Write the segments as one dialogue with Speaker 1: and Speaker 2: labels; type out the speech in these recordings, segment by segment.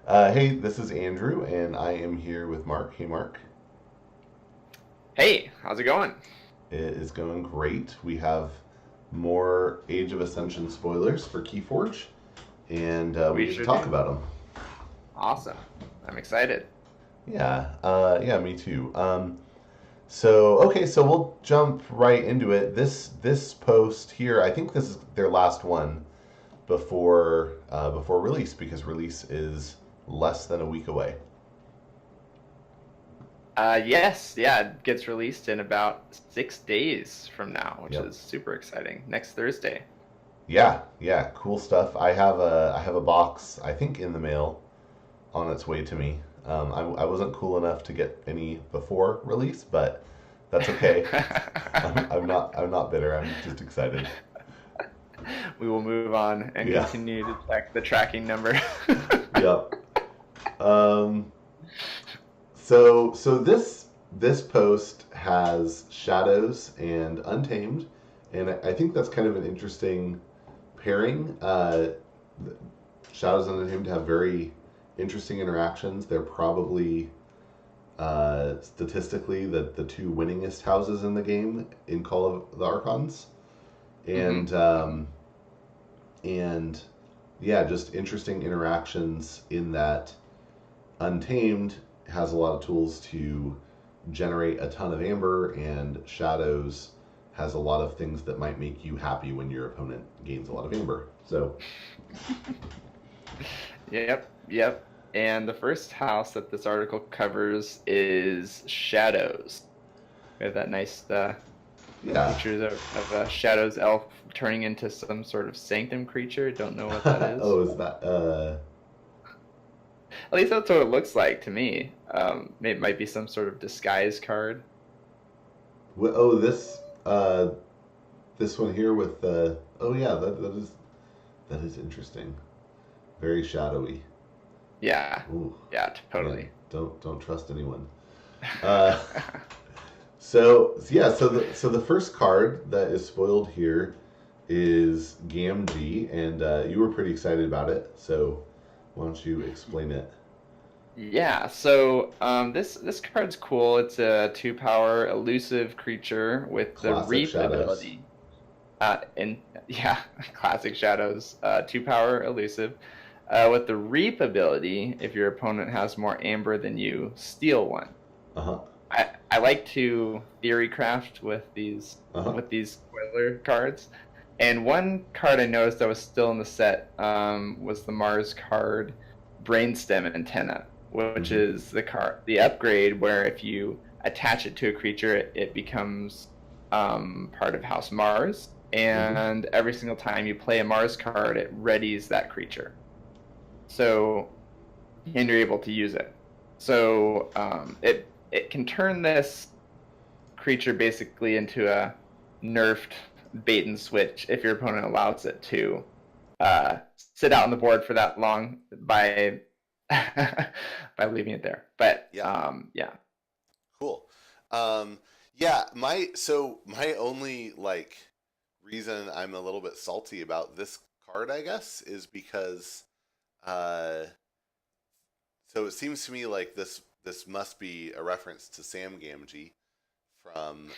Speaker 1: Hey, this is Andrew, and I am here with Mark. Hey, Mark.
Speaker 2: Hey, how's it going?
Speaker 1: It is going great. We have more Age of Ascension spoilers for Keyforge, and we
Speaker 2: We
Speaker 1: get to
Speaker 2: sure
Speaker 1: talk
Speaker 2: do.
Speaker 1: about them.
Speaker 2: Awesome. I'm excited.
Speaker 1: Yeah, me too. So we'll jump right into it. This post here, I think this is their last one before release because release is less than a week away.
Speaker 2: Yes, yeah, it gets released in about 6 days from now, which
Speaker 1: Yep.
Speaker 2: is super exciting. Next Thursday.
Speaker 1: Yeah, cool stuff. I have a box I think in the mail on its way to me. I wasn't cool enough to get any before release, but that's okay. I'm not bitter. I'm just excited.
Speaker 2: We will move on and
Speaker 1: Yeah,
Speaker 2: continue to check the tracking number.
Speaker 1: yep. Um, so this post has Shadows and Untamed, and I think that's kind of an interesting pairing. Shadows and Untamed have very interesting interactions. They're probably statistically the two winningest houses in the game in Call of the Archons,
Speaker 2: hmm
Speaker 1: and and yeah, just interesting interactions in that Untamed has a lot of tools to generate a ton of amber, and Shadows has a lot of things that might make you happy when your opponent gains a lot of amber. So
Speaker 2: Yep. And the first house that this article covers is Shadows. We have that nice
Speaker 1: yeah.
Speaker 2: pictures of a Shadows elf turning into some sort of sanctum creature. Don't know what that is.
Speaker 1: Oh, is that
Speaker 2: At least that's what it looks like to me. It might be some sort of disguise card.
Speaker 1: oh, this one here with oh yeah, that is interesting. Very shadowy.
Speaker 2: Yeah,
Speaker 1: Ooh,
Speaker 2: yeah,
Speaker 1: man,
Speaker 2: totally.
Speaker 1: don't trust anyone. Uh, so the first card that is spoiled here is Gamgee, and you were pretty excited about it. So why don't you explain it?
Speaker 2: Yeah, so this card's cool. It's a 2 power elusive creature with the
Speaker 1: Classic
Speaker 2: Reap
Speaker 1: shadows.
Speaker 2: ability. And yeah, classic shadows. 2 power elusive. With the Reap ability, if your opponent has more amber than you, steal one.
Speaker 1: Uh huh.
Speaker 2: I like to theory craft
Speaker 1: Uh huh.
Speaker 2: with these spoiler cards. And one card I noticed that was still in the set was the Mars card Brainstem Antenna, which
Speaker 1: Mm-hmm.
Speaker 2: is the upgrade where if you attach it to a creature, it becomes part of House Mars.
Speaker 1: Mm-hmm.
Speaker 2: And every single time you play a Mars card, it readies that creature. So and you're able to use it. So it can turn this creature basically into a nerfed bait and switch if your opponent allows it to sit out on the board for that long by by leaving it there. But
Speaker 3: Yeah,
Speaker 2: yeah,
Speaker 3: cool. Um, yeah, my only reason I'm a little bit salty about this card, I guess, is because uh, so it seems to me like this must be a reference to Sam Gamgee from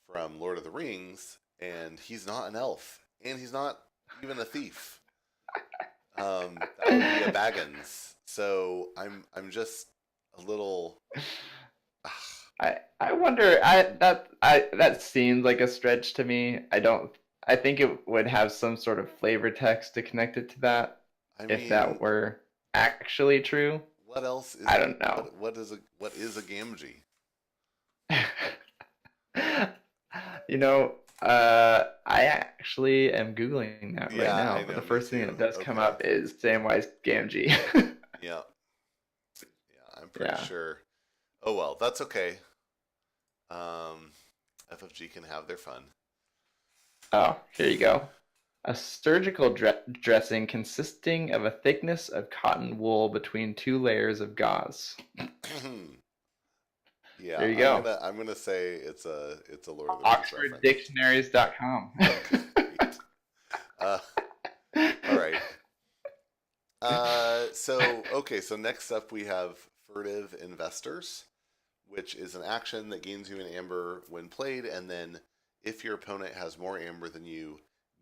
Speaker 3: from Lord of the Rings, and he's not an elf, and he's not even a thief. That would be a Baggins. So I'm just a little.
Speaker 2: I wonder I that seems like a stretch to me. I don't. I think it would have some sort of flavor text to connect it to that
Speaker 3: I
Speaker 2: if
Speaker 3: mean,
Speaker 2: that were actually true.
Speaker 3: what else is
Speaker 2: I
Speaker 3: a
Speaker 2: don't know.
Speaker 3: what is a Gamgee?
Speaker 2: I actually am Googling that right
Speaker 3: Yeah,
Speaker 2: now,
Speaker 3: I
Speaker 2: but the
Speaker 3: know, me
Speaker 2: first thing
Speaker 3: too.
Speaker 2: that does come
Speaker 3: Okay.
Speaker 2: up is Samwise Gamgee.
Speaker 3: Yeah, yeah, I'm pretty
Speaker 2: Yeah.
Speaker 3: sure. Oh well, that's okay. Um, FFG can have their fun.
Speaker 2: Oh, here you go. A surgical dressing consisting of a thickness of cotton wool between 2 layers of gauze.
Speaker 3: Yeah,
Speaker 2: There you go.
Speaker 3: I'm gonna say it's a Lord of the Rings reference.
Speaker 2: OxfordDictionaries.com.
Speaker 3: Okay, sweet. Uh, all right. So next up we have Furtive Investors, which is an action that gains you an amber when played, and then if your opponent has more amber than you,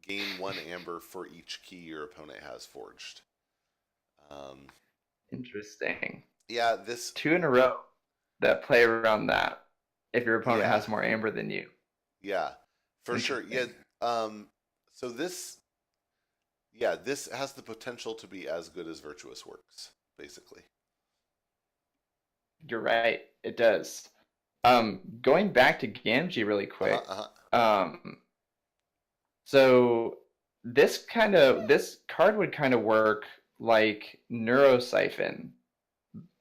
Speaker 3: gain 1 amber for each key your opponent has forged.
Speaker 2: Interesting.
Speaker 3: Yeah, this
Speaker 2: 2 in a row that play around that if your opponent
Speaker 3: yeah
Speaker 2: has more amber than you.
Speaker 3: yeah for sure. Yeah. So this has the potential to be as good as Virtuous Works, basically.
Speaker 2: You're right. It does. Going back to Gamgee really quick. Um, so this card would kind of work like Neurosiphon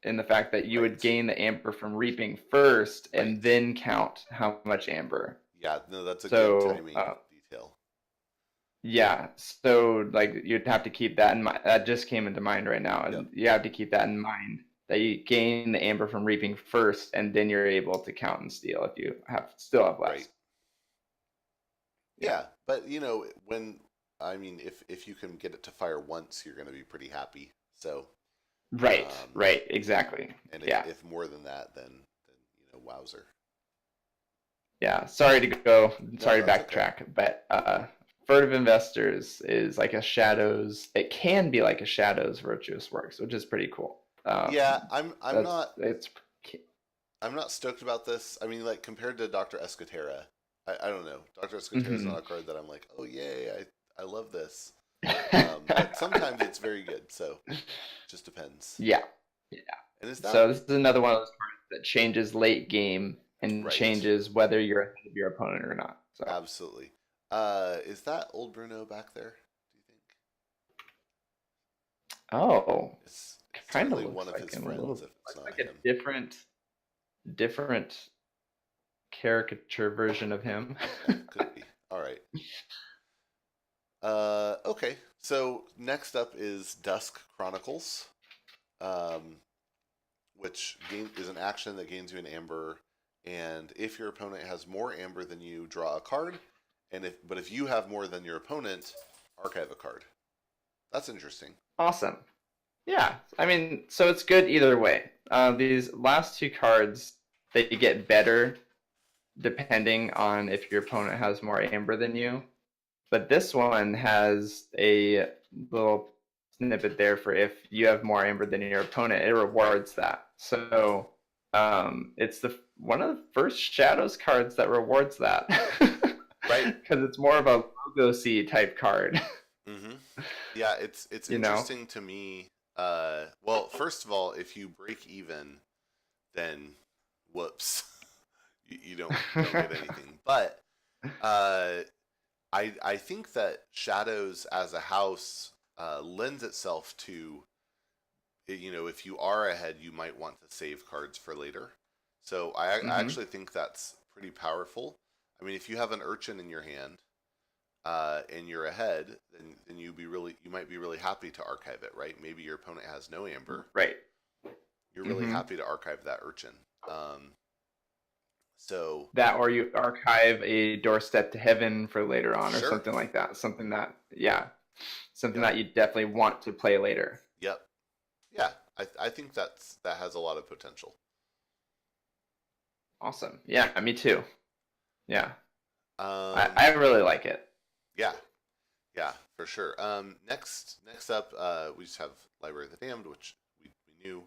Speaker 2: in the fact that you would gain the amber from reaping first and then count how much amber.
Speaker 3: Yeah, no, that's a good timing detail.
Speaker 2: Yeah, so like you'd have to keep that in mind. That just came into mind right now, and you have to keep that in mind that you gain the amber from reaping first, and then you're able to count and steal if you still have less.
Speaker 3: Right. Yeah, but if you can get it to fire once, you're going to be pretty happy. So.
Speaker 2: Right. Exactly.
Speaker 3: And if more than that, then wowzer.
Speaker 2: Yeah. Sorry to backtrack, okay. But Furtive Investors is like a Shadows. It can be like a Shadows Virtuous Works, which is pretty cool.
Speaker 3: I'm not stoked about this. I mean, like compared to Dr. Escutera, I don't know. Dr. Escutera is not a card that I'm like, oh yay, I love this. But sometimes it's very good, so it just depends.
Speaker 2: Yeah.
Speaker 3: And
Speaker 2: so this is another one of those cards that changes late game and changes whether you're ahead of your opponent or not. So.
Speaker 3: Absolutely. Is that old Bruno back there? Do you think?
Speaker 2: Oh,
Speaker 3: it's
Speaker 2: kind of
Speaker 3: one of his friends. If it's not
Speaker 2: like
Speaker 3: him.
Speaker 2: a different caricature version of him.
Speaker 3: Could be. All right. Okay, so next up is Dusk Chronicles, which is an action that gains you an amber, and if your opponent has more amber than you, draw a card, but if you have more than your opponent, archive a card. That's interesting.
Speaker 2: Awesome. Yeah, I mean, so it's good either way. These last 2 cards, they get better depending on if your opponent has more amber than you. But this one has a little snippet there for if you have more amber than your opponent, it rewards that. So it's one of the first Shadows cards that rewards that.
Speaker 3: Right.
Speaker 2: Because it's more of a logo-y type card.
Speaker 3: Mm-hmm. Yeah, it's interesting to me. Well, first of all, if you break even, then whoops, you don't get anything. But I think that Shadows as a house lends itself to, if you are ahead, you might want to save cards for later. So I actually think that's pretty powerful. I mean, if you have an Urchin in your hand and you're ahead, then you might be really happy to archive it, right? Maybe your opponent has no amber.
Speaker 2: Right.
Speaker 3: You're really happy to archive that Urchin. So
Speaker 2: that, or you archive a Doorstep to Heaven for later on, or something like that. Something that that you definitely want to play later.
Speaker 3: Yep. Yeah, I think that has a lot of potential.
Speaker 2: Awesome. Yeah, me too. Yeah. I really like it.
Speaker 3: Yeah, for sure. Next up, we just have Library of the Damned, which we knew.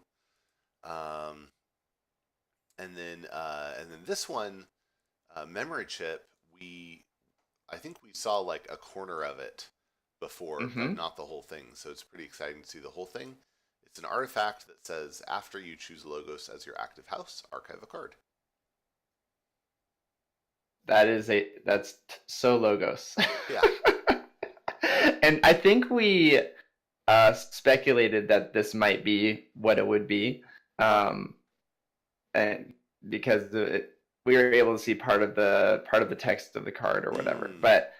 Speaker 3: And then this one, Memory Chip, I think we saw like a corner of it before, but not the whole thing. So it's pretty exciting to see the whole thing. It's an artifact that says, after you choose Logos as your active house, archive a card.
Speaker 2: That's so Logos.
Speaker 3: Yeah.
Speaker 2: And I think we speculated that this might be what it would be. And because we were able to see part of the text of the card or whatever. But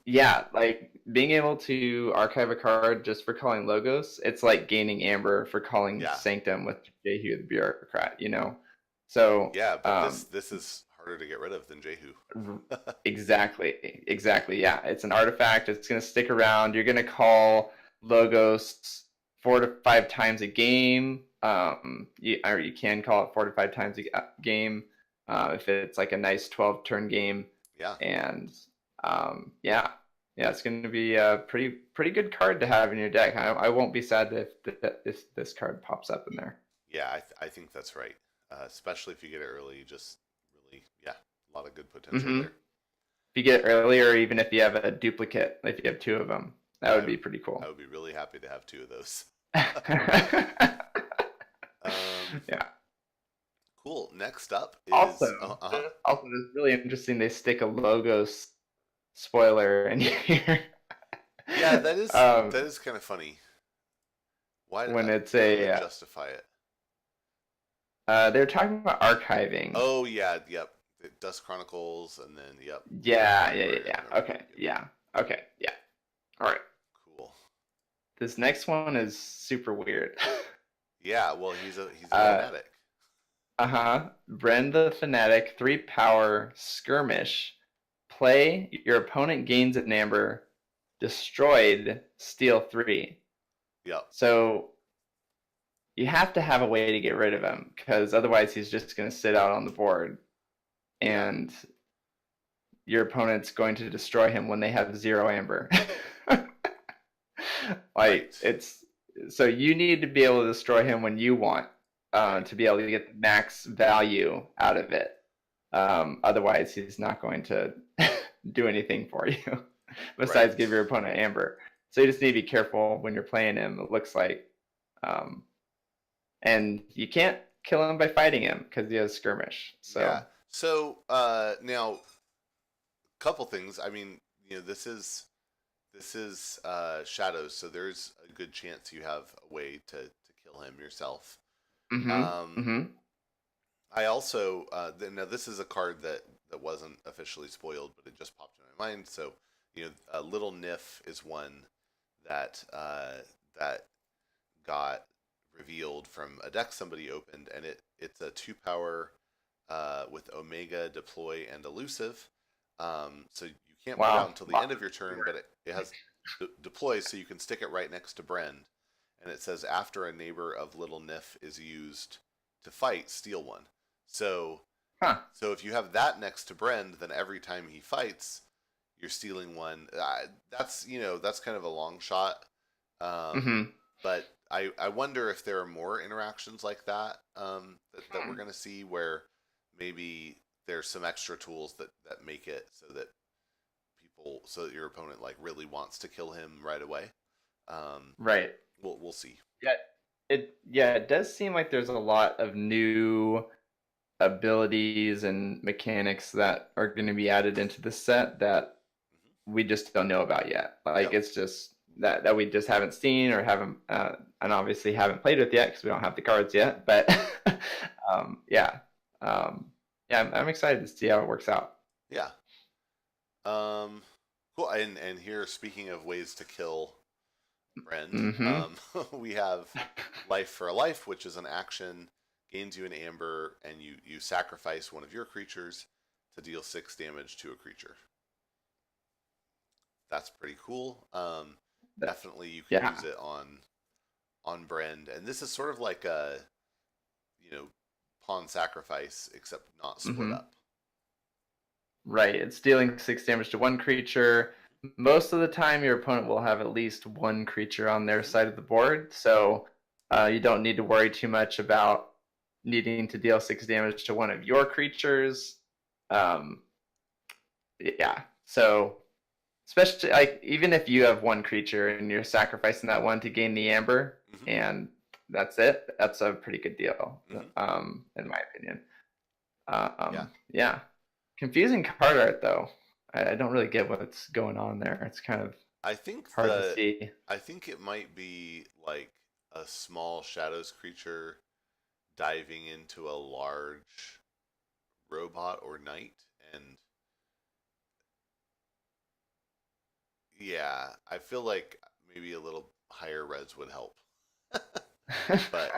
Speaker 2: yeah, like being able to archive a card just for calling Logos, it's like gaining amber for calling Sanctum with Jehu the Bureaucrat, So
Speaker 3: yeah, but this is harder to get rid of than Jehu.
Speaker 2: Exactly. Yeah, it's an artifact. It's going to stick around. You're going to call Logos 4 to 5 times a game. Or you can call it 4 to 5 times a game if it's like a nice 12-turn game.
Speaker 3: Yeah.
Speaker 2: And yeah, it's going to be a pretty good card to have in your deck. I won't be sad if this card pops up in there.
Speaker 3: Yeah, I think that's right. Especially if you get it early, just really, yeah, a lot of good potential there.
Speaker 2: If you get it early, or even if you have a duplicate, if you have 2 of them, that would be pretty cool.
Speaker 3: I would be really happy to have 2 of those.
Speaker 2: Yeah.
Speaker 3: Cool. Next up is
Speaker 2: also it's really interesting. They stick a logos spoiler in here.
Speaker 3: Yeah, that is kind of funny. Why
Speaker 2: when it's
Speaker 3: justify it?
Speaker 2: They're talking about archiving.
Speaker 3: Oh yeah, yep. Dust Chronicles, and then yep.
Speaker 2: Yeah. Okay, yeah. All right.
Speaker 3: Cool.
Speaker 2: This next one is super weird.
Speaker 3: Yeah, well, he's a fanatic.
Speaker 2: Bren the Fanatic, 3 power skirmish. Play, your opponent gains an amber, destroyed, steal 3.
Speaker 3: Yep.
Speaker 2: So you have to have a way to get rid of him, because otherwise he's just going to sit out on the board, and your opponent's going to destroy him when they have 0 amber. So you need to be able to destroy him when you want, to be able to get the max value out of it. Otherwise, he's not going to do anything for you besides give your opponent amber. So you just need to be careful when you're playing him, it looks like. And you can't kill him by fighting him because he has skirmish. So
Speaker 3: yeah. So now, couple things. I mean, this is Shadows, so there's a good chance you have a way to kill him yourself. I also now this is a card that wasn't officially spoiled, but it just popped in my mind. So Little Nif is one that got revealed from a deck somebody opened, and it's a 2 power with Omega, Deploy, and Elusive. So you can't put it out until the end of your turn, but it has deploy, so you can stick it right next to Brend. And it says after a neighbor of Little Nif is used to fight, steal 1. So if you have that next to Brend, then every time he fights, you're stealing 1. That's kind of a long shot. But I wonder if there are more interactions like that that we're going to see, where maybe there's some extra tools that make it so that your opponent really wants to kill him right away.
Speaker 2: Right.
Speaker 3: We'll see.
Speaker 2: Yeah, it does seem like there's a lot of new abilities and mechanics that are going to be added into the set that we just don't know about yet. It's just that we just haven't seen or haven't, and obviously haven't played with yet because we don't have the cards yet. But I'm excited to see how it works out.
Speaker 3: Yeah. Cool. And here, speaking of ways to kill Brend, we have Life for a Life, which is an action, gains you an amber, and you sacrifice one of your creatures to deal 6 damage to a creature. That's pretty cool. Definitely you can use it on Brend, and this is sort of like a pawn sacrifice, except not split up.
Speaker 2: Right, it's dealing 6 damage to 1 creature. Most of the time, your opponent will have at least 1 creature on their side of the board, so you don't need to worry too much about needing to deal 6 damage to one of your creatures. So especially even if you have 1 creature and you're sacrificing that 1 to gain the amber, and that's it, that's a pretty good deal, in my opinion. Confusing card art, though. I don't really get what's going on there. It's kind of hard to see.
Speaker 3: I think it might be like a small Shadows creature diving into a large robot or knight, and I feel like maybe a little higher res would help. But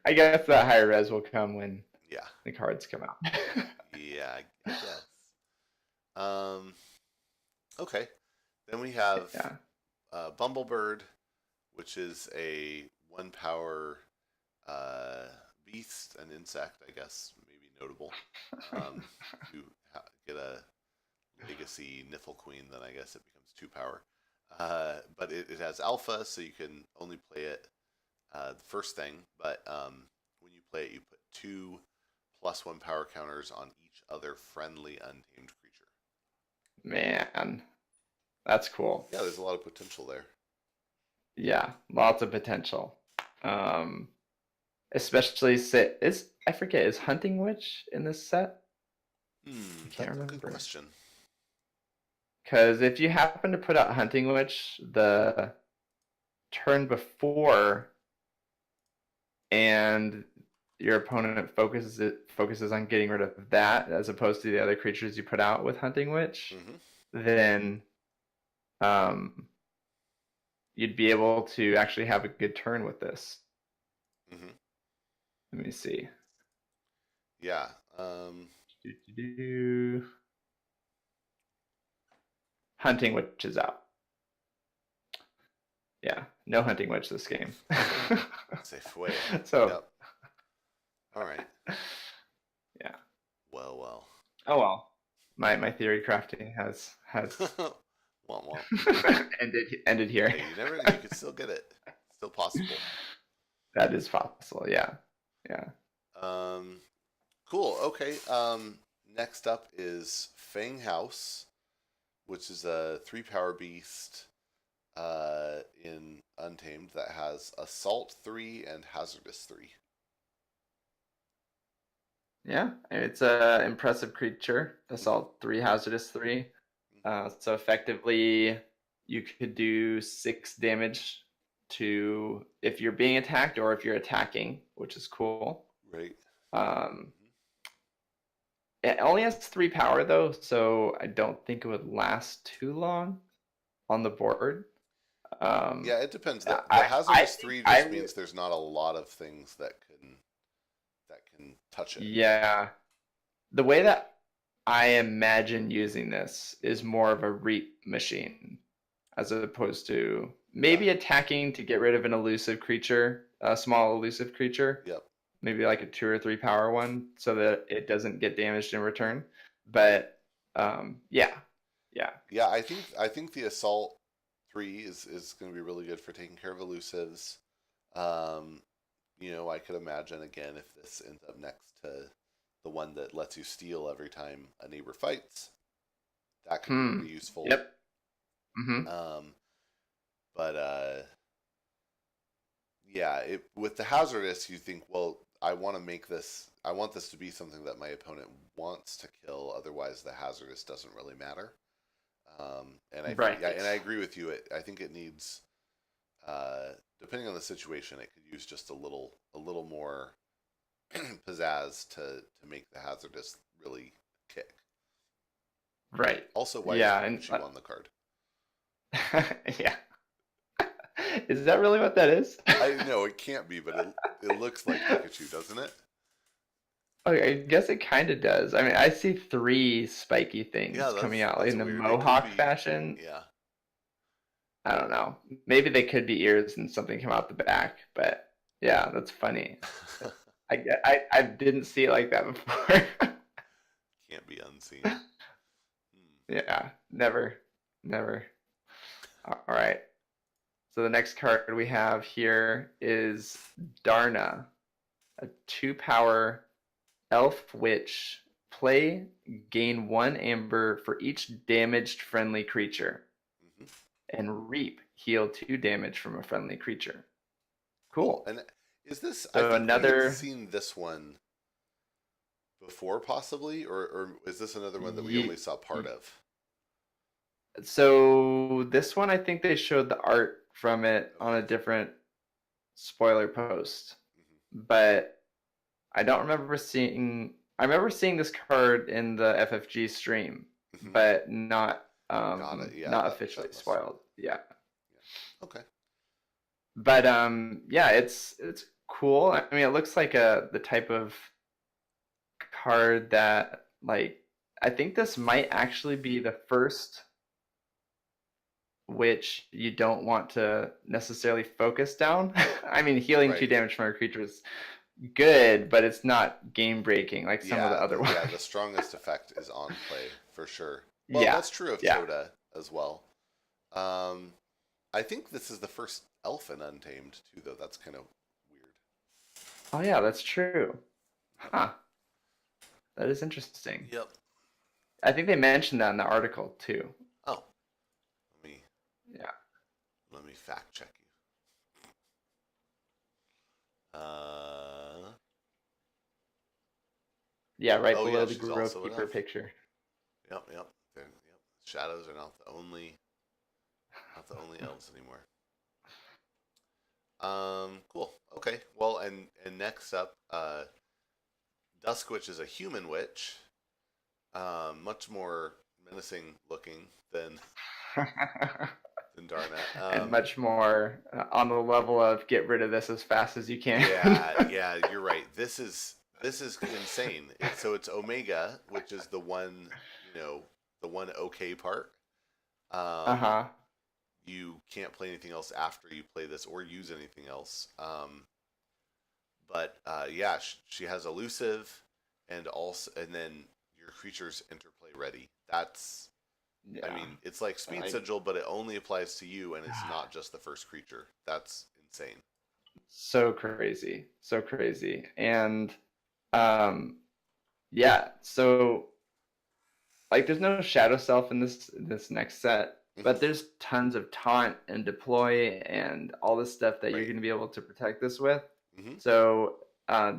Speaker 2: I guess that higher res will come when the cards come out.
Speaker 3: I guess. Okay. Then we have Bumblebird, which is a 1 power beast, an insect, I guess, maybe notable. If you get a legacy Niffle Queen, then I guess it becomes 2 power. But it has alpha, so you can only play it the first thing. But when you play it, you put 2+1 power counters on each other friendly untamed creature.
Speaker 2: Man, that's cool.
Speaker 3: Yeah, there's a lot of potential there.
Speaker 2: Yeah, lots of potential. Especially I forget, is Hunting Witch in this set?
Speaker 3: That's a good question.
Speaker 2: Because if you happen to put out Hunting Witch the turn before, and your opponent focuses on getting rid of that as opposed to the other creatures you put out with Hunting Witch, then you'd be able to actually have a good turn with this. Let me see.
Speaker 3: Yeah.
Speaker 2: Hunting Witch is out. Yeah, no Hunting Witch this game.
Speaker 3: Safe way.
Speaker 2: So.
Speaker 3: Yep. All right.
Speaker 2: Yeah.
Speaker 3: Well.
Speaker 2: Oh well. My theory crafting has ended here.
Speaker 3: Hey, you never know. You could still get it. Still possible.
Speaker 2: That is possible. Yeah.
Speaker 3: Cool. Okay. Next up is Fang House, which is a 3-power beast in Untamed that has Assault 3 and Hazardous 3.
Speaker 2: Yeah, it's a impressive creature. Assault 3, Hazardous 3. So effectively, you could do 6 damage to if you're being attacked or if you're attacking, which is cool.
Speaker 3: Right.
Speaker 2: It only has 3 power though, so I don't think it would last too long on the board.
Speaker 3: Yeah, it depends. The Hazardous 3 just means there's not a lot of things that can touch it.
Speaker 2: Yeah. The way that I imagine using this is more of a reap machine as opposed to maybe attacking to get rid of an elusive creature, a small elusive creature.
Speaker 3: Yep.
Speaker 2: Maybe like a 2 or 3 power one so that it doesn't get damaged in return. But yeah.
Speaker 3: I think the Assault 3 is going to be really good for taking care of elusives. I could imagine again if this ends up next to the one that lets you steal every time a neighbor fights. That could be pretty useful.
Speaker 2: Yep.
Speaker 3: With the Hazardous, you think, well, I want this to be something that my opponent wants to kill. Otherwise, the Hazardous doesn't really matter. And I agree with you. I think it needs, depending on the situation, it could use just a little more pizzazz to make the Hazardous really kick.
Speaker 2: Right.
Speaker 3: Also, why is Pikachu on the card?
Speaker 2: Yeah. Is that really what that is?
Speaker 3: I know it can't be, but it looks like Pikachu, doesn't it?
Speaker 2: Okay, I guess it kind of does. I mean, I see 3 spiky things coming out in the mohawk fashion.
Speaker 3: Yeah.
Speaker 2: I don't know. Maybe they could be ears and something come out the back, but yeah, that's funny. I didn't see it like that before.
Speaker 3: Can't be unseen.
Speaker 2: Yeah, never. All right. So the next card we have here is Darna, a 2-power elf witch. Play, gain 1 amber for each damaged friendly creature. And reap, heal 2 damage from a friendly creature. Cool.
Speaker 3: And is this?
Speaker 2: So
Speaker 3: I think we've seen this one before, possibly, or is this another one that we only saw part of?
Speaker 2: So this one, I think they showed the art from it on a different spoiler post, but I don't remember seeing. I remember seeing this card in the FFG stream, but not officially spoiled. Yeah.
Speaker 3: Okay.
Speaker 2: But it's cool. I mean, it looks like the type of card that I think this might actually be the first which you don't want to necessarily focus down. I mean, healing 2
Speaker 3: Right.
Speaker 2: damage from a creature is good, but it's not game breaking like some of the
Speaker 3: Yeah,
Speaker 2: other ones.
Speaker 3: yeah, the strongest effect is on play for sure. Well,
Speaker 2: Yeah,
Speaker 3: that's true of
Speaker 2: yeah.
Speaker 3: Toda as well. Um, I think this is the first elf in Untamed too, though. That's kind of weird.
Speaker 2: Oh yeah, that's true.
Speaker 3: Yep.
Speaker 2: Huh. That is interesting.
Speaker 3: Yep.
Speaker 2: I think they mentioned that in the article too.
Speaker 3: Oh, let me
Speaker 2: Yeah.
Speaker 3: let me fact check you.
Speaker 2: Yeah, right
Speaker 3: Oh
Speaker 2: below
Speaker 3: yeah,
Speaker 2: the
Speaker 3: she's also an
Speaker 2: Grovekeeper
Speaker 3: elf.
Speaker 2: picture.
Speaker 3: Yep, yep. Yep. Shadows are not the only elves anymore. Cool. Okay. Well, and next up, Dusk Witch is a human witch, much more menacing looking than Darna.
Speaker 2: And much more on the level of get rid of this as fast as you can.
Speaker 3: Yeah, you're right. This is insane. So it's Omega, which is the one, the one okay part. Um,
Speaker 2: Uh-huh.
Speaker 3: you can't play anything else after you play this or use anything else. But yeah, she has elusive, and then your creature's interplay ready. I
Speaker 2: Yeah.
Speaker 3: mean, it's like Speed
Speaker 2: I
Speaker 3: Sigil, but it only applies to you, and it's not just the first creature. That's insane.
Speaker 2: So crazy. So crazy. And um yeah, so like there's no shadow self in this next set,
Speaker 3: Hmm.
Speaker 2: but there's tons of taunt and deploy and all this stuff that you're
Speaker 3: Right.
Speaker 2: going to be able to protect this with.
Speaker 3: Hmm.
Speaker 2: So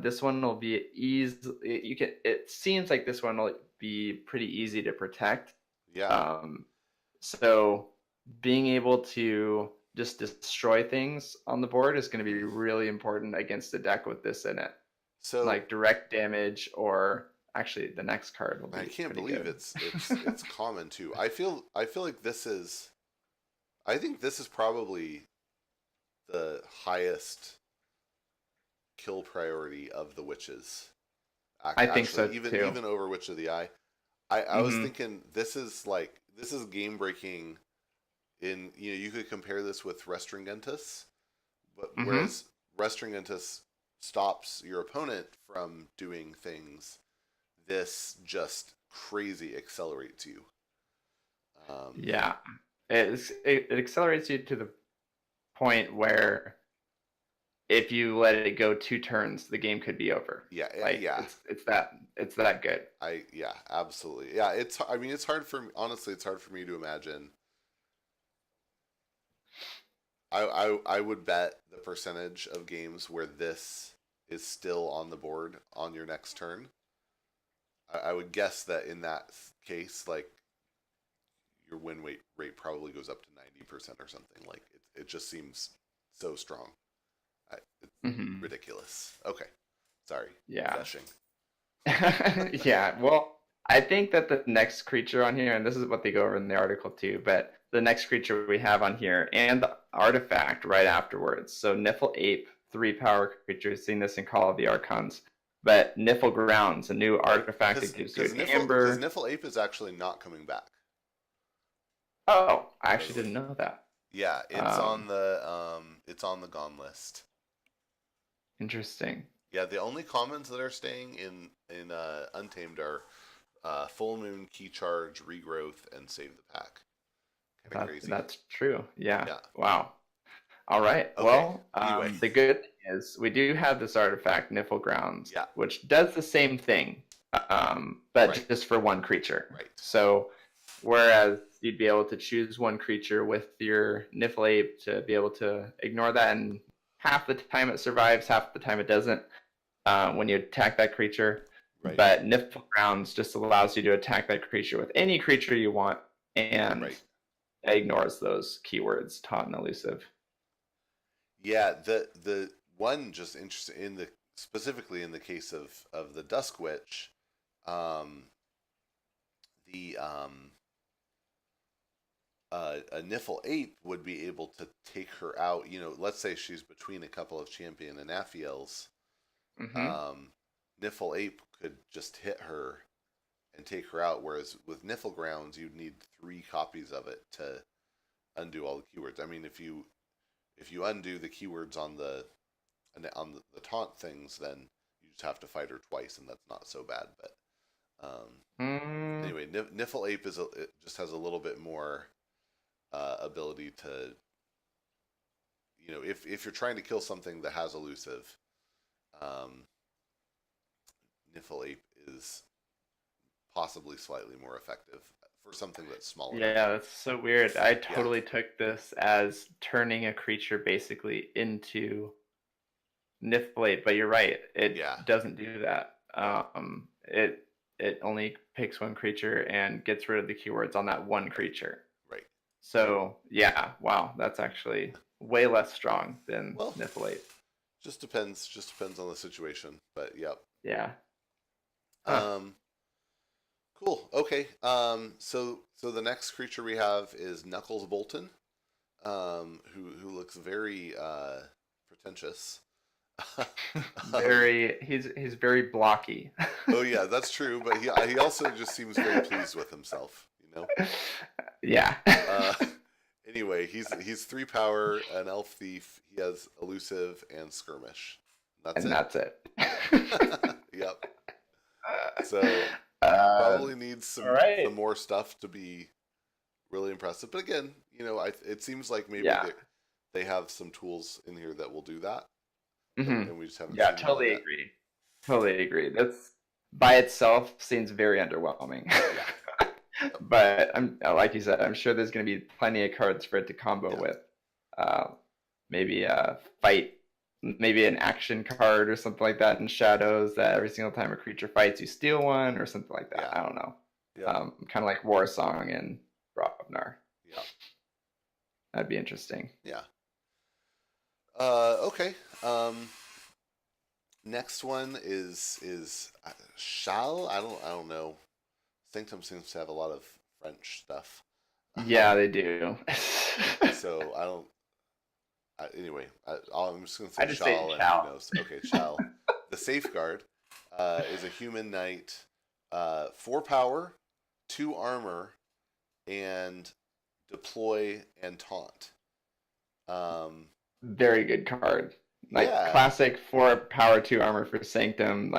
Speaker 2: this one will be easy. You can. It seems like this one will be pretty easy to protect.
Speaker 3: Yeah.
Speaker 2: Um, so being able to just destroy things on the board is going to be really important against a deck with this in it,
Speaker 3: So
Speaker 2: like direct damage, or actually the next card will
Speaker 3: I
Speaker 2: be
Speaker 3: can't
Speaker 2: pretty
Speaker 3: believe
Speaker 2: good.
Speaker 3: it's common too. I feel like this is. I think this is probably the highest kill priority of the witches.
Speaker 2: I think
Speaker 3: Actually,
Speaker 2: so
Speaker 3: even
Speaker 2: too.
Speaker 3: even over Witch of the Eye. I was
Speaker 2: Hmm.
Speaker 3: thinking this is game breaking. In you could compare this with Restringentus, but
Speaker 2: Hmm.
Speaker 3: whereas Restringentus stops your opponent from doing things, this just crazy accelerates you. Um,
Speaker 2: Yeah, it accelerates you to the point where if you let it go 2 turns, the game could be over.
Speaker 3: yeah,
Speaker 2: Like
Speaker 3: yeah,
Speaker 2: it's that good.
Speaker 3: yeah, absolutely, yeah. I mean, it's hard for me. Honestly, it's hard for me to imagine. I would bet the percentage of games where this is still on the board on your next turn. I would guess that in that case, like your win rate probably goes up to 90% or something. Like it just seems so strong. It's
Speaker 2: Hmm.
Speaker 3: ridiculous. Okay, sorry,
Speaker 2: Yeah.
Speaker 3: gushing.
Speaker 2: Yeah, well, I think that the next creature on here, and this is what they go over in the article too, but the next creature we have on here and the artifact right afterwards. So Niffle Ape, 3 power creature, seen this in Call of the Archons. But Niffle Grounds, a new
Speaker 3: Right,
Speaker 2: artifact that gives you
Speaker 3: because
Speaker 2: an
Speaker 3: Niffle
Speaker 2: amber.
Speaker 3: Ape is actually not coming back.
Speaker 2: Oh, I
Speaker 3: By the
Speaker 2: actually
Speaker 3: way,
Speaker 2: didn't know that.
Speaker 3: yeah,
Speaker 2: Um,
Speaker 3: it's on the gone list.
Speaker 2: Interesting.
Speaker 3: Yeah, the only commons that are staying in Untamed are Full Moon, Key Charge, Regrowth, and Save the Pack. Kind of crazy.
Speaker 2: That's true. Yeah.
Speaker 3: Yeah.
Speaker 2: Wow. All right.
Speaker 3: Okay.
Speaker 2: Well,
Speaker 3: Anyway.
Speaker 2: the good thing is we do have this artifact, Niffle Grounds,
Speaker 3: Yeah.
Speaker 2: which does the same thing, but
Speaker 3: Right.
Speaker 2: just for one creature.
Speaker 3: Right.
Speaker 2: So, whereas you'd be able to choose one creature with your Niffle Ape to be able to ignore that, and half the time it survives, half the time it doesn't when you attack that creature.
Speaker 3: Right.
Speaker 2: But Niffle Grounds just allows you to attack that creature with any creature you want, and
Speaker 3: Right.
Speaker 2: ignores those keywords, taunt and elusive.
Speaker 3: Yeah. The one just interesting in the specifically in the case of the Dusk Witch, um, the a Niffle Ape would be able to take her out. Let's say she's between a couple of Champion and Aphiels.
Speaker 2: Mm-hmm.
Speaker 3: Um, Niffle Ape could just hit her and take her out, whereas with Niffle Grounds, you'd need 3 copies of it to undo all the keywords. I mean, if you undo the keywords on the taunt things, then you just have to fight her twice, and that's not so bad. But anyway, Niffle Ape it just has a little bit more ability to, if you're trying to kill something that has elusive, Niffle Ape is possibly slightly more effective for something that's smaller.
Speaker 2: Yeah, that's so weird. I totally took this as turning a creature basically into Niffle Ape, but you're right. It doesn't do that. It only picks one creature and gets rid of the keywords on that one creature.
Speaker 3: Right.
Speaker 2: So yeah, wow, that's actually way less strong than Niffle Ape.
Speaker 3: Just depends on the situation, but yep.
Speaker 2: Yeah.
Speaker 3: Cool. Okay. So the next creature we have is Knuckles Bolton, who looks very pretentious.
Speaker 2: He's very blocky.
Speaker 3: Oh yeah, that's true. But he also just seems very pleased with himself.
Speaker 2: Yeah.
Speaker 3: Anyway, he's 3 power, an elf thief. He has elusive and skirmish. That's it. Yep. So probably needs some more stuff to be really impressive. But again, it seems like maybe they have some tools in here that will do that. And we just haven't seen
Speaker 2: totally agree. Totally agree. That's by itself seems very underwhelming. But like you said, I'm sure there's going to be plenty of cards for it to combo with. Maybe a fight, maybe an action card or something like that in Shadows that every single time a creature fights, you steal one or something like that. I don't know. Kind of like War Song in Ravnar.
Speaker 3: Yeah.
Speaker 2: That'd be interesting.
Speaker 3: Yeah. Okay. Next one is Shal. I don't know. Sanctum seems to have a lot of French stuff.
Speaker 2: Yeah, they do.
Speaker 3: So I don't. Anyway, I'm just going to say
Speaker 2: Shal.
Speaker 3: And who knows? Okay, Shal. The Safeguard is a human knight, 4 power, 2 armor, and deploy and taunt.
Speaker 2: Very good card. Classic 4 power 2 armor for Sanctum.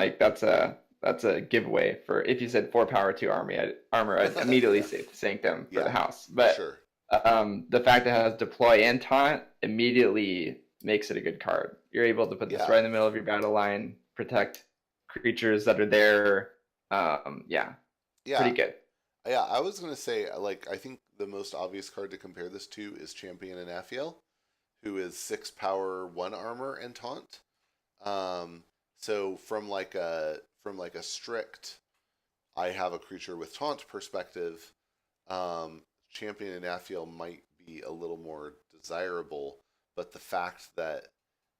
Speaker 2: That's a giveaway for if you said 4 power 2 armor. I'd immediately say Sanctum for the house. But
Speaker 3: sure.
Speaker 2: The fact that it has deploy and taunt immediately makes it a good card. You're able to put this right in the middle of your battle line, protect creatures that are there. Pretty good.
Speaker 3: Yeah, I was gonna say I think the most obvious card to compare this to is Champion and Aphiel, who is 6 power 1 armor and taunt. So from a strict I have a creature with taunt perspective, Champion and Aphiel might be a little more desirable, but the fact that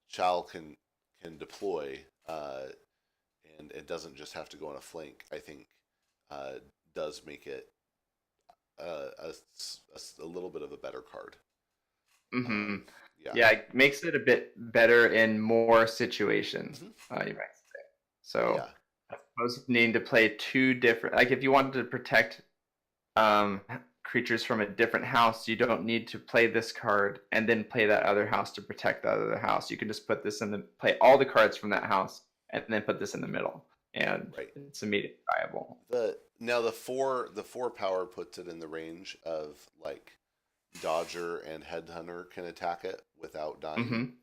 Speaker 3: Shal can deploy and it doesn't just have to go on a flank, I think does make it a little bit of a better card.
Speaker 2: It makes it a bit better in more situations, you might say. So as opposed to needing to play 2 different, if you wanted to protect creatures from a different house, you don't need to play this card and then play that other house to protect that other house. You can just put this play all the cards from that house and then put this in the middle, and it's immediately viable.
Speaker 3: The 4 power puts it in the range of Dodger and Headhunter can attack it without dying.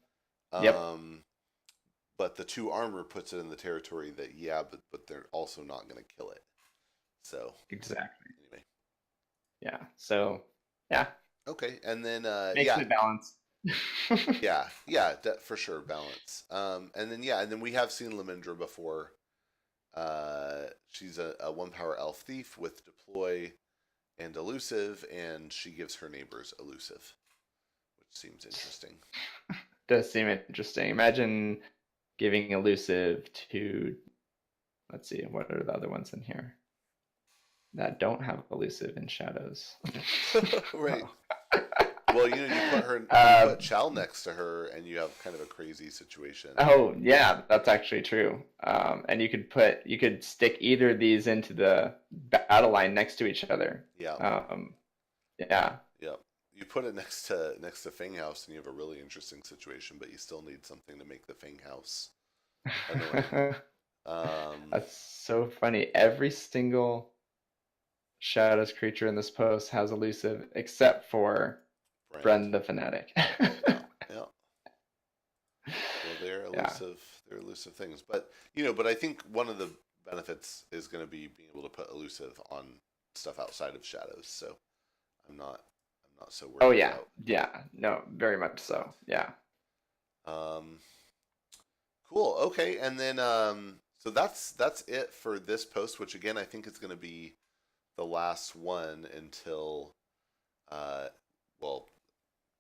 Speaker 3: But the 2 armor puts it in the territory that but they're also not going to kill it. So
Speaker 2: exactly.
Speaker 3: Anyway.
Speaker 2: Yeah. So yeah.
Speaker 3: Okay, and then
Speaker 2: makes it balance.
Speaker 3: For sure balance. And then we have seen Lamindra before. She's a 1 power elf thief with deploy and elusive, and she gives her neighbors elusive, which seems interesting.
Speaker 2: Does seem interesting. Imagine giving elusive to, let's see, what are the other ones in here that don't have elusive in Shadows?
Speaker 3: Right. Well, you put Shal next to her, and you have kind of a crazy situation.
Speaker 2: Oh yeah, that's actually true. And you could stick either of these into the battle line next to each other.
Speaker 3: Yeah.
Speaker 2: Yeah.
Speaker 3: Yep. You put it next to Fang House, and you have a really interesting situation, but you still need something to make the Fang House annoying.
Speaker 2: That's so funny. Every single Shadows creature in this post has elusive except for
Speaker 3: Brand.
Speaker 2: Bren the Fanatic.
Speaker 3: Yeah, yeah. Well, they're
Speaker 2: Yeah.
Speaker 3: elusive. They're elusive things, but but I think one of the benefits is going to be being able to put elusive on stuff outside of shadows. So I'm not so
Speaker 2: Oh
Speaker 3: worried
Speaker 2: yeah.
Speaker 3: about
Speaker 2: Yeah. No, very much
Speaker 3: that.
Speaker 2: so. Yeah.
Speaker 3: Um, cool. Okay, and then so that's it for this post, which again I think is going to be the last one until uh, well,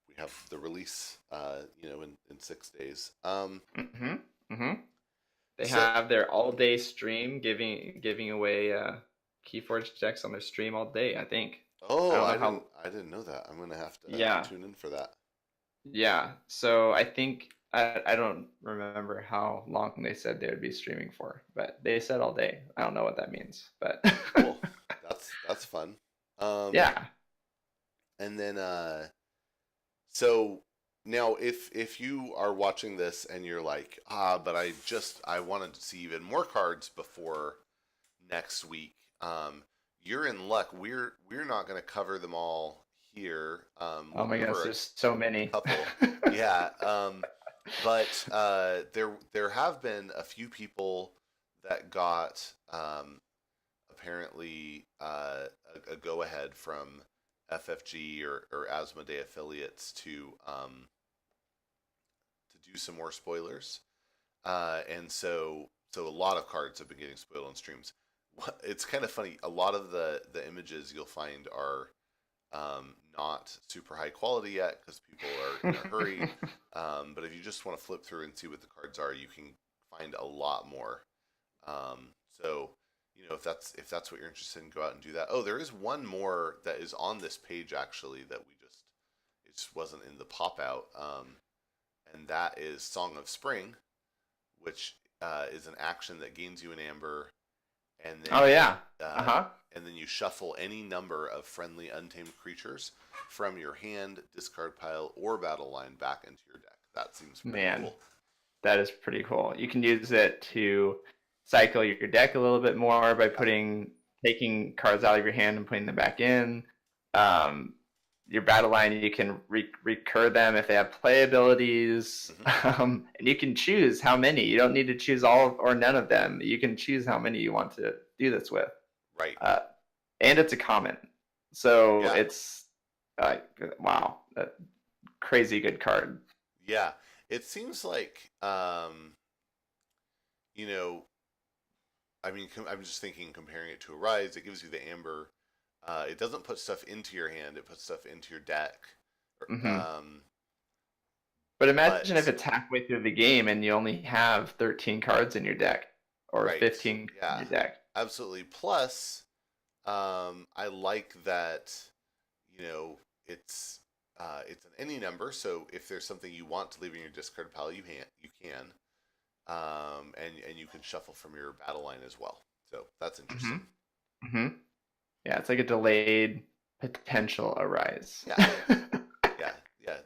Speaker 3: we have the release in 6 days.
Speaker 2: Mm-hmm. Mm-hmm. They
Speaker 3: So
Speaker 2: have their all-day stream giving away Keyforge decks on their stream all day, I think. I
Speaker 3: oh,
Speaker 2: don't
Speaker 3: I
Speaker 2: know
Speaker 3: didn't
Speaker 2: how.
Speaker 3: I didn't know that. I'm gonna have to
Speaker 2: Yeah.
Speaker 3: tune in for that.
Speaker 2: Yeah. So I think I don't remember how long they said they would be streaming for, but they said all day. I don't know what that means, but
Speaker 3: Cool. That's fun. Um,
Speaker 2: yeah.
Speaker 3: and then so now if you are watching this and you're like, but I wanted to see even more cards before next week. You're in luck. We're not going to cover them all here.
Speaker 2: Oh
Speaker 3: We'll
Speaker 2: my gosh,
Speaker 3: cover
Speaker 2: there's so
Speaker 3: a
Speaker 2: many.
Speaker 3: couple. Yeah. But there have been a few people that got apparently a go ahead from FFG or Asmodee affiliates to do some more spoilers. And so a lot of cards have been getting spoiled on streams. It's kind of funny. A lot of the images you'll find are not super high quality yet because people are in a hurry. But if you just want to flip through and see what the cards are, you can find a lot more. So if that's what you're interested in, go out and do that. Oh, there is one more that is on this page actually that it just wasn't in the pop out. And that is Song of Spring, which is an action that gains you an amber, and then
Speaker 2: Oh yeah.
Speaker 3: uh,
Speaker 2: Uh-huh.
Speaker 3: and then you shuffle any number of friendly untamed creatures from your hand, discard pile, or battle line back into your deck. That seems pretty
Speaker 2: Man,
Speaker 3: cool.
Speaker 2: that is pretty cool. You can use it to cycle your deck a little bit more by
Speaker 3: Yeah.
Speaker 2: taking cards out of your hand and putting them back in. Um, your battle line, you can recur them if they have play abilities,
Speaker 3: Mm-hmm.
Speaker 2: and you can choose how many. You don't need to choose all or none of them. You can choose how many you want to do this with.
Speaker 3: Right.
Speaker 2: And it's a common, so
Speaker 3: Yeah.
Speaker 2: it's wow, a crazy good card.
Speaker 3: Yeah. It seems like you know, I mean, I'm just thinking comparing it to a Rise, it gives you the amber. It doesn't put stuff into your hand; it puts stuff into your deck.
Speaker 2: Hmm.
Speaker 3: Um,
Speaker 2: But imagine if
Speaker 3: but
Speaker 2: it's halfway through the game and you only have 13 cards in your deck or
Speaker 3: right,
Speaker 2: 15 in
Speaker 3: yeah,
Speaker 2: your deck.
Speaker 3: absolutely. Plus, I like that you know it's it's an any number. So if there's something you want to leave in your discard pile, you can, and you can shuffle from your battle line as well. So that's
Speaker 2: Hmm.
Speaker 3: interesting.
Speaker 2: Hmm. Yeah, it's like a delayed potential arise.
Speaker 3: Yeah, yeah, yeah.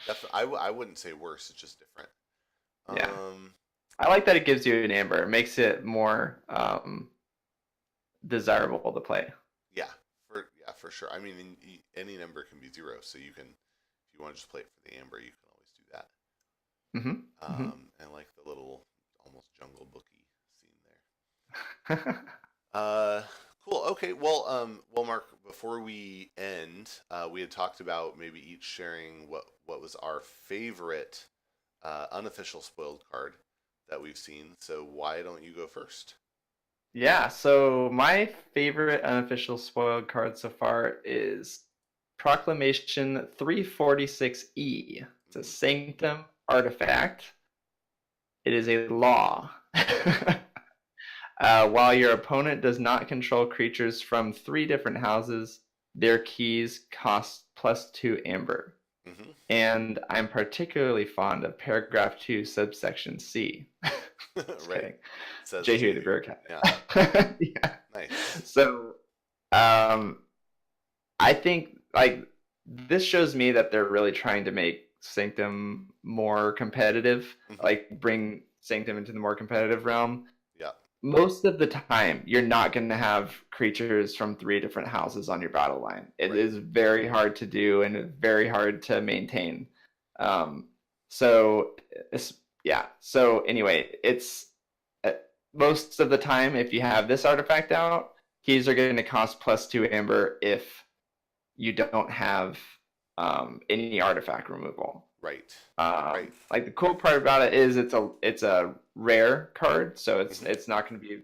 Speaker 3: Definitely, I wouldn't say worse. It's just different.
Speaker 2: Yeah.
Speaker 3: Um,
Speaker 2: I like that it gives you an amber. It makes it more desirable to play.
Speaker 3: yeah, for sure. I mean, any number can be zero, so you can, if you want to just play it for the amber, you can always do that.
Speaker 2: Hmm. Hmm.
Speaker 3: And like the little almost jungle booky scene there.
Speaker 2: Hmm.
Speaker 3: Cool. Okay. Well, Mark. Before we end, we had talked about maybe each sharing what was our favorite unofficial spoiled card that we've seen. So why don't you go first?
Speaker 2: Yeah, so my favorite unofficial spoiled card so far is Proclamation 346E. It's a
Speaker 3: Mm-hmm.
Speaker 2: Sanctum artifact. It is a law. While your opponent does not control creatures from 3 different houses, their keys cost +2 amber.
Speaker 3: Mm-hmm.
Speaker 2: And I'm particularly fond of paragraph 2, subsection C. Just
Speaker 3: Right.
Speaker 2: kidding.
Speaker 3: Says
Speaker 2: Jehu the
Speaker 3: Jehu.
Speaker 2: Bearcat.
Speaker 3: Yeah.
Speaker 2: Yeah.
Speaker 3: Nice.
Speaker 2: So, I think like this shows me that they're really trying to make Sanctum more competitive,
Speaker 3: Mhm.
Speaker 2: like bring Sanctum into the more competitive realm.
Speaker 3: Yeah.
Speaker 2: Most of the time, you're not going to have creatures from 3 different houses on your battle line. It
Speaker 3: Right.
Speaker 2: is very hard to do and very hard to maintain. Um, so, yeah. So anyway, it's most of the time, if you have this artifact out, keys are going to cost +2 amber if you don't have any artifact removal.
Speaker 3: Right.
Speaker 2: Um,
Speaker 3: Right.
Speaker 2: like the cool part about it is it's a rare card, so
Speaker 3: Mhm.
Speaker 2: it's not going to be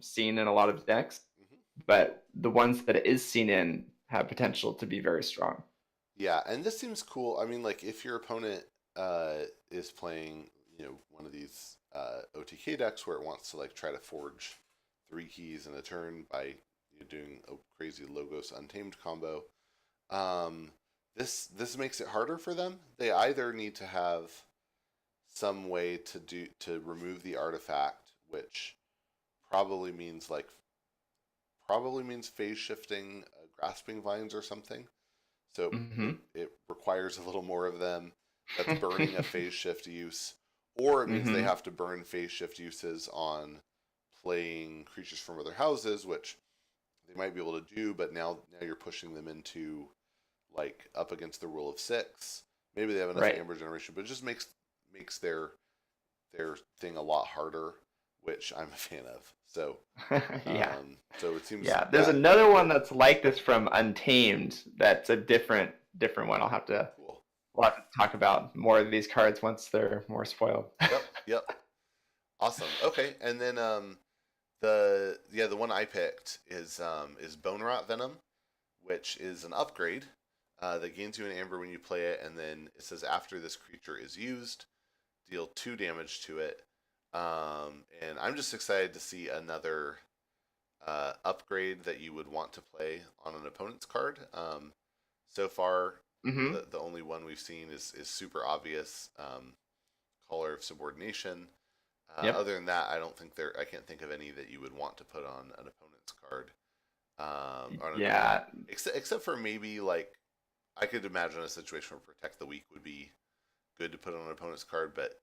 Speaker 2: seen in a lot of decks.
Speaker 3: Mhm.
Speaker 2: But the ones that it is seen in have potential to be very strong.
Speaker 3: Yeah, and this seems cool. I mean, like if your opponent is playing, one of these OTK decks where it wants to like try to forge 3 keys in a turn by doing a crazy Logos Untamed combo, um, this makes it harder for them. They either need to have some way to remove the artifact, which probably means like probably means phase shifting grasping vines or something. So
Speaker 2: Mm-hmm.
Speaker 3: it requires a little more of them. That's burning a phase shift use, or it means they
Speaker 2: Mm-hmm.
Speaker 3: have to burn phase shift uses on playing creatures from other houses, which they might be able to do, but now you're pushing them into like up against the rule of 6. Maybe they have enough
Speaker 2: Right.
Speaker 3: amber generation, but it just makes their thing a lot harder, which I'm a fan of. So
Speaker 2: Yeah.
Speaker 3: so it seems
Speaker 2: Yeah. There's another one that's like this from Untamed. That's a different one.
Speaker 3: cool.
Speaker 2: We'll have to talk about more of these cards once they're more spoiled.
Speaker 3: Yep. Awesome. Okay, and then the one I picked is Bone Rot Venom, which is an upgrade that gains you an amber when you play it, and then it says after this creature is used, deal 2 damage to it. And I'm just excited to see another upgrade that you would want to play on an opponent's card. So far,
Speaker 2: Mm-hmm.
Speaker 3: the only one we've seen is super obvious. Caller of Subordination.
Speaker 2: Yep.
Speaker 3: Other than that, I can't think of any that you would want to put on an opponent's card.
Speaker 2: Yeah.
Speaker 3: Except for maybe like I could imagine a situation where Protect the Weak would be good to put on an opponent's card, but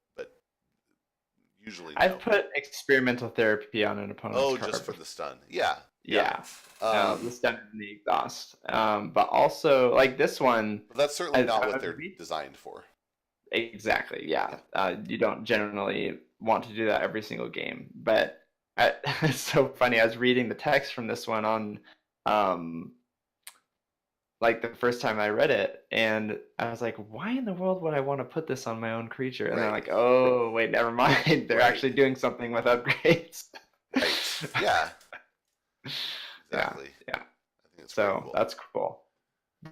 Speaker 3: usually no.
Speaker 2: I've put experimental therapy on an opponent's card.
Speaker 3: Just for the stun. Yeah.
Speaker 2: Yeah. The
Speaker 3: Um,
Speaker 2: stun and the exhaust. But also, like this one,
Speaker 3: but that's certainly not what
Speaker 2: I
Speaker 3: they're designed for.
Speaker 2: exactly. Yeah.
Speaker 3: Yeah.
Speaker 2: You don't generally want to do that every single game. But it's so funny. I was reading the text from this one on, um, like the first time I read it, and I was like, why in the world would I want to put this on my own creature? And they're
Speaker 3: Right.
Speaker 2: like, oh, wait, never mind. They're
Speaker 3: Right.
Speaker 2: actually doing something with upgrades.
Speaker 3: Right. Yeah. Exactly.
Speaker 2: Yeah.
Speaker 3: I think it's
Speaker 2: So
Speaker 3: cool.
Speaker 2: that's cool.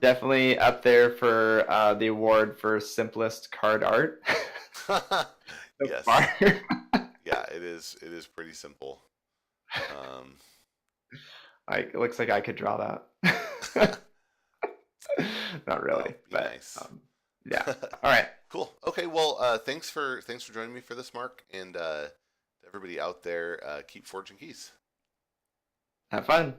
Speaker 2: Definitely up there for the award for simplest card art.
Speaker 3: Yes.
Speaker 2: Far.
Speaker 3: Yeah, it is pretty simple.
Speaker 2: Like, it looks like I could draw that. Not really, but
Speaker 3: nice.
Speaker 2: Yeah. All right.
Speaker 3: Cool. Okay. Well, thanks for joining me for this, Mark, and to everybody out there, keep forging keys.
Speaker 2: Have fun.